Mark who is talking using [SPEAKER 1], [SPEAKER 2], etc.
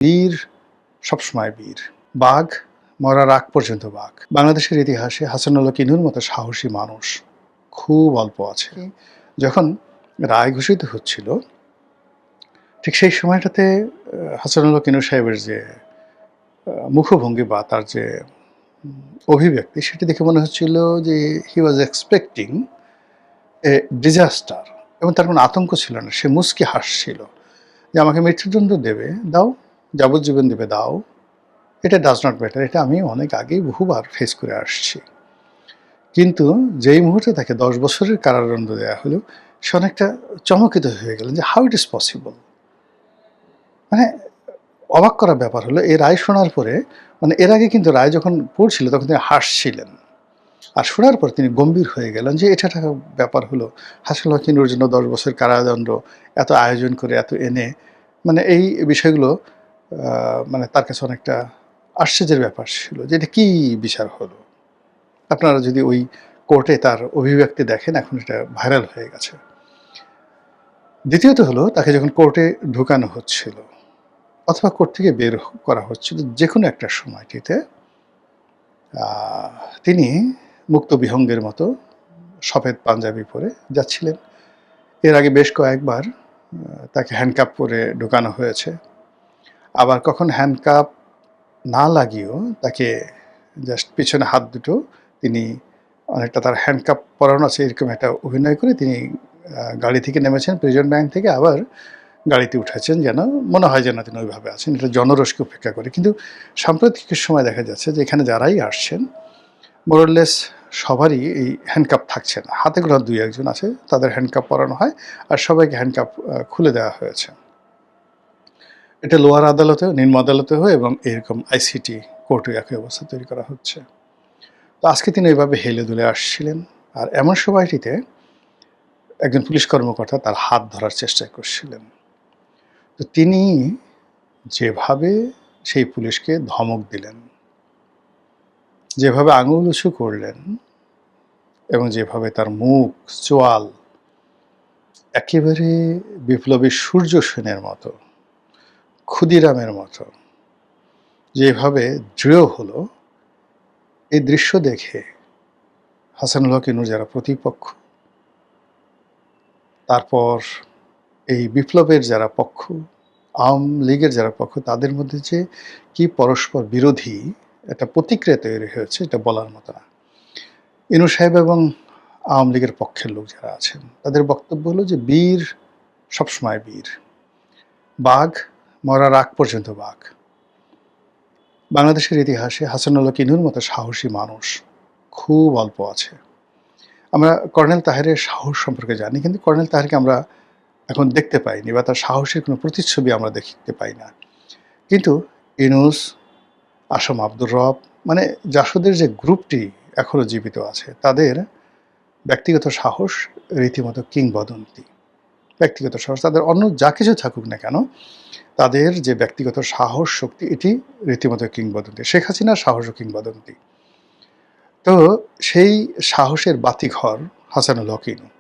[SPEAKER 1] বীর সবসময় বীর, বাঘ মরার আগ পর্যন্ত বাঘ। বাংলাদেশের ইতিহাসে হাসানুল হক ইনুর মতো সাহসী মানুষ খুব অল্প আছে। যখন রায় ঘোষিত হচ্ছিল ঠিক সেই সময়টাতে হাসানুল হক ইনু সাহেবের যে মুখভঙ্গি বা তার যে অভিব্যক্তি সেটি দেখে মনে হচ্ছিল যে হি ওয়াজ এক্সপেক্টিং এ ডিজাস্টার, এবং তার কোনো আতঙ্ক ছিল না। সে মুচকি হাসছিল যে আমাকে মৃত্যুদণ্ড দেবে, দাও, যাবজ্জীবন দেবে, দাও, এটা ডাজ নট ম্যাটার, এটা আমি অনেক আগেই বহুবার ফেস করে আসছি। কিন্তু যেই মুহূর্তে তাকে 10 বছরের কারাদণ্ড দেওয়া হলো, সে অনেকটা চমকিত হয়ে গেলেন যে হাউ ইট ইজ পসিবল। মানে অবাক করার ব্যাপার হলো এই রায় শোনার পরে, মানে এর আগে কিন্তু রায় যখন পড়ছিল তখন তিনি হাসছিলেন, আর শোনার পর তিনি গম্ভীর হয়ে গেলেন যে এটা একটা ব্যাপার হলো। হাসানুল হক ইনুর জন্য 10 বছর কারাদণ্ড, এত আয়োজন করে এত এনে, মানে এই বিষয়গুলো মানে তার কাছে অনেকটা আশ্চর্যের ব্যাপার ছিল যে এটা কী বিচার হলো। আপনারা যদি ওই কোর্টে তার অভিব্যক্তি দেখেন, এখন এটা ভাইরাল হয়ে গেছে। দ্বিতীয়ত হলো তাকে যখন কোর্টে ঢুকানো হচ্ছিল অথবা কোর্ট থেকে বের করা হচ্ছিল যে কোনো একটা সময়টিতে, তিনি মুক্ত বিহঙ্গের মতো সফেদ পাঞ্জাবি পরে যাচ্ছিলেন। এর আগে বেশ কয়েকবার তাকে হ্যান্ডকাপ পরে ঢুকানো হয়েছে, আবার কখন হ্যান্ডকাপ না লাগিয়েও তাকে জাস্ট পিছনে হাত দুটো তিনি অনেকটা তার হ্যান্ডকাপ পরানো আছে এরকম একটা অভিনয় করে তিনি গাড়ি থেকে নেমেছেন, প্রিজন ব্যাংক থেকে আবার গাড়িতে উঠেছেন, যেন মনে হয় যেন তিনি ওইভাবে আছেন, এটা জনরসকে উপেক্ষা করে। কিন্তু সাম্প্রতিক সময় দেখা যাচ্ছে যে এখানে যারাই আসছেন মোরলেস সবারই এই হ্যান্ডকাপ থাকছে না, হাতে গোনা 2-1 জন আছে তাদের হ্যান্ডকাপ পরানো হয়, আর সবাইকে হ্যান্ডকাপ খুলে দেওয়া হয়েছে। এটা লোয়ার আদালতেও, নিম্ন আদালতেও এবং এরকম আইসিটি কোর্টে একই অবস্থা তৈরি করা হচ্ছে। তো আজকে তিনি এইভাবে হেলে দুলে আসছিলেন, আর এমন সময়টিতে একজন পুলিশ কর্মকর্তা তার হাত ধরার চেষ্টা করছিলেন। তো তিনি যেভাবে সেই পুলিশকে ধমক দিলেন, যেভাবে আঙুল উঁচু করলেন, এবং যেভাবে তার মুখ চোয়াল একেবারে বিপ্লবী সূর্য সেনের মতো, ক্ষুদিরামের মতো যেভাবে দৃঢ় হলো, এই দৃশ্য দেখে হাসানুল হক ইনুর যারা প্রতিপক্ষ, তারপর এই বিপ্লবের যারা পক্ষ, আওয়ামী লীগের যারা পক্ষ, তাদের মধ্যে যে কি পরস্পর বিরোধী একটা প্রতিক্রিয়া তৈরি হয়েছে এটা বলার মতো না। ইনু সাহেব এবং আওয়ামী লীগের পক্ষের লোক যারা আছেন তাদের বক্তব্য হলো যে বীর সবসময় বীর, বাঘ মরার আগ পর্যন্ত বাঘ। বাংলাদেশের ইতিহাসে হাসানুল হক ইনুর মতো সাহসী মানুষ খুব অল্প আছে। আমরা কর্নেল তাহেরের সাহস সম্পর্কে জানি, কিন্তু কর্নেল তাহেরকে আমরা এখন দেখতে পাইনি বা তার সাহসের কোনো প্রতিচ্ছবি আমরা দেখতে পাই না। কিন্তু ইউনূস, আসম আব্দুর রব, মানে জাসদের যে গ্রুপটি এখনও জীবিত আছে, তাদের ব্যক্তিগত সাহস রীতিমতো কিংবদন্তি। ব্যক্তিগত সাহস, তাদের অন্য যা কিছু থাকুক না কেন, তাদের যে ব্যক্তিগত সাহস শক্তি, এটি রীতিমতো কিংবদন্তি। শেখ হাসিনার সাহসও কিংবদন্তি। তো সেই সাহসের বাতিঘর হাসানুল হক ইনু।